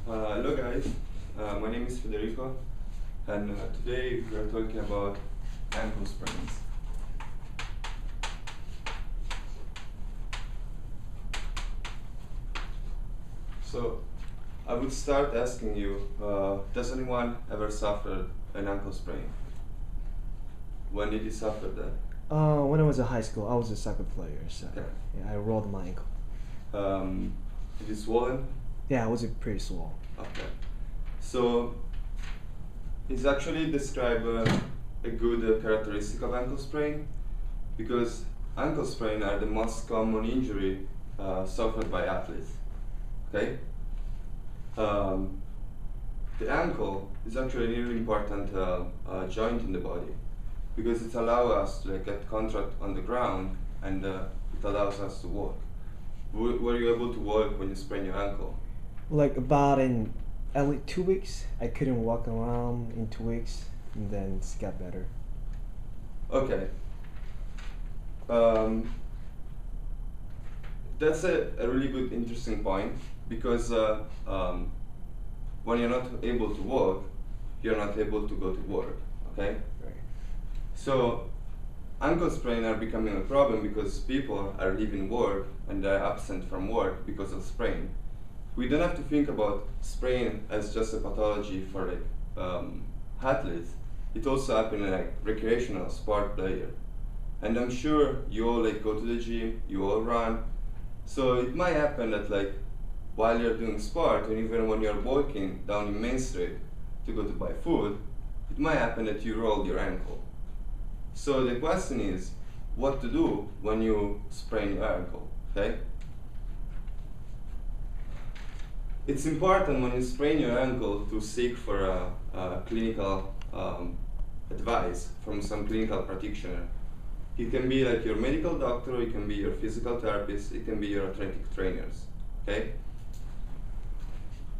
Hello guys, my name is Federico, and today we are talking about ankle sprains. So I would start asking you, does anyone ever suffer an ankle sprain? When did you suffer that? When I was in high school, I was a soccer player, so Okay. yeah, I rolled my ankle. Is it swollen? Yeah, it was pretty swole. Okay. So it's actually describe a good characteristic of ankle sprain, because ankle sprain are the most common injury suffered by athletes. Okay. The ankle is actually a really important joint in the body, because it allows us to get contract on the ground, and it allows us to walk. Were you able to walk when you sprained your ankle? Like about in at least 2 weeks, I couldn't walk around in 2 weeks, and then it got better. Okay. That's a really good, interesting point, because when you're not able to walk, you're not able to go to work, okay? Right. So ankle sprain are becoming a problem because people are leaving work and they're absent from work because of sprain. We don't have to think about sprain as just a pathology for athletes. It also happens in recreational sport player. And I'm sure you all go to the gym, you all run. So it might happen that while you're doing sport, and even when you're walking down in Main Street to go to buy food, it might happen that you roll your ankle. So the question is, what to do when you sprain your ankle, okay? It's important when you sprain your ankle to seek for a clinical advice from some clinical practitioner. It can be your medical doctor, it can be your physical therapist, it can be your athletic trainers, okay?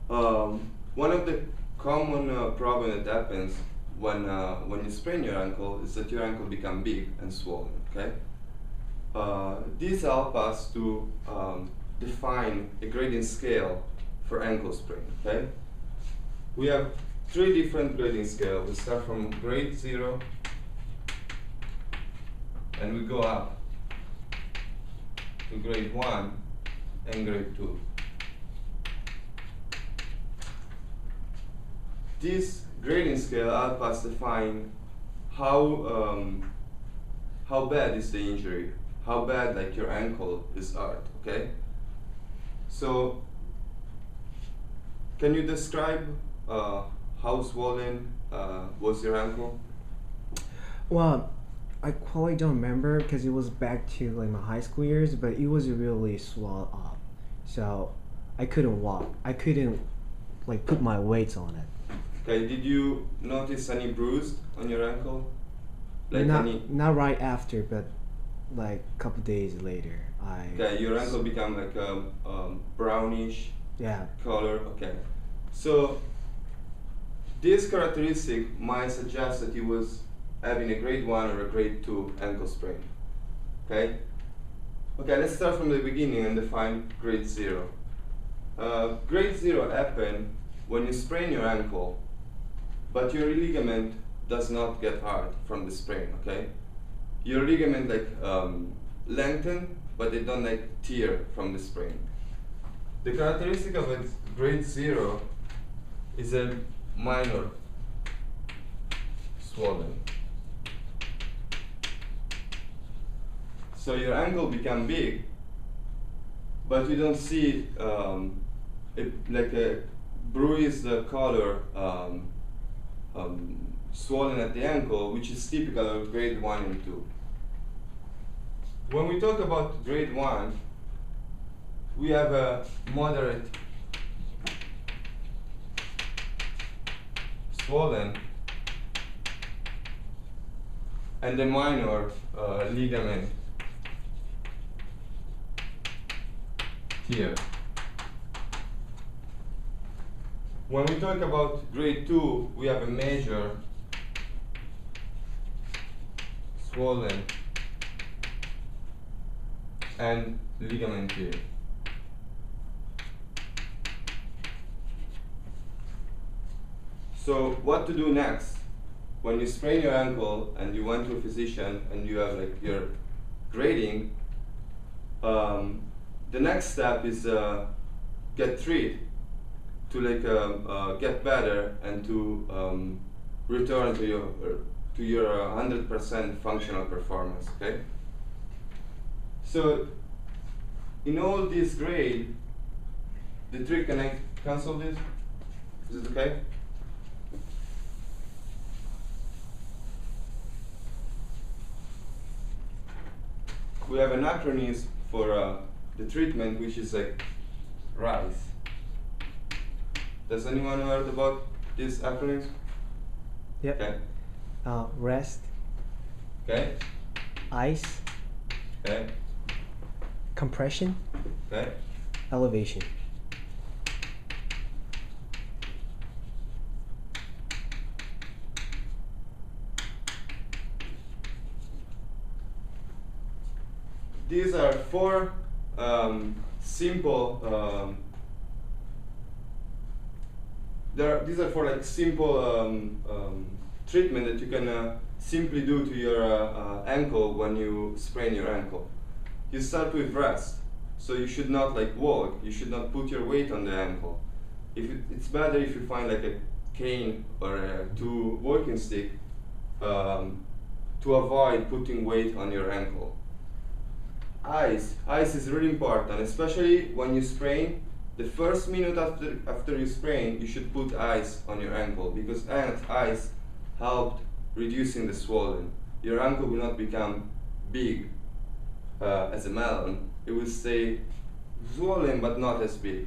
One of the common problems that happens when you sprain your ankle is that your ankle becomes big and swollen, okay? This helps us to define a grading scale for ankle sprain, okay? We have 3 different grading scales. We start from grade 0, and we go up to grade 1 and grade 2. This grading scale helps us define how bad is the injury, how bad your ankle is hurt, okay? So can you describe how swollen was your ankle? Well, I quite don't remember because it was back to my high school years, but it was really swelled up, so I couldn't walk. I couldn't put my weights on it. Okay, did you notice any bruise on your ankle? Not right after, but a couple days later, Okay, your ankle become brownish yeah. color. Okay, so this characteristic might suggest that he was having a grade 1 or a grade 2 ankle sprain. Okay, let's start from the beginning and define grade 0. Grade 0 happen when you sprain your ankle, but your ligament does not get hard from the sprain, okay? Your ligament lengthen, but they don't tear from the sprain. The characteristic of a grade 0 is a minor swelling. So your ankle become big, but you don't see a bruised color swollen at the ankle, which is typical of grade 1 and 2. When we talk about grade 1, we have a moderate swollen and a minor ligament tear. When we talk about grade 2, we have a major swollen and ligament tear. So what to do next? When you sprain your ankle and you went to a physician and you have like your grading, the next step is get treated to like get better and to return to your 100% functional performance. Okay. So in all this grade, the trick, can I cancel this? Is it okay? We have an acronym for the treatment, which is like RISE. Does anyone heard about these acronyms? Yep. Okay. Rest, Okay. ice, Okay. compression, Okay. elevation. These are four simple. These are four like simple treatment that you can simply do to your ankle when you sprain your ankle. You start with rest, so you should not like walk. You should not put your weight on the ankle. It's better if you find like a cane or two walking stick to avoid putting weight on your ankle. Ice is really important, especially when you sprain. The first minute after you sprain, you should put ice on your ankle, because ice helped reducing the swelling. Your ankle will not become big as a melon. It will stay swollen but not as big.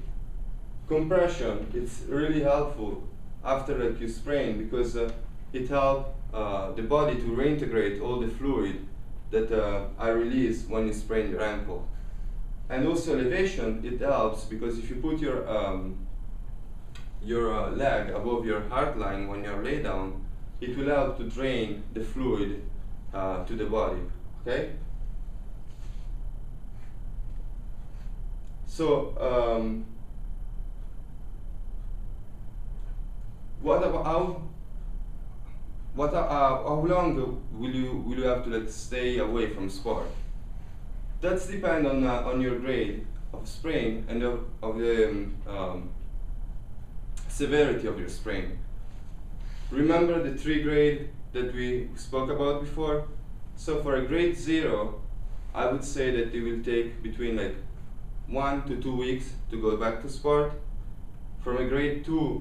Compression, it's really helpful after like you sprain, because it helps the body to reintegrate all the fluid that I release when you sprain your ankle. And also elevation, it helps, because if you put your leg above your heart line when you're laid down, it will help to drain the fluid to the body. Okay. So how long will you have to like stay away from sport? That's depend on your grade of sprain and of the severity of your sprain. Remember the 3 grade that we spoke about before? So for a grade 0, I would say that it will take between like 1 to 2 weeks to go back to sport. From a grade 2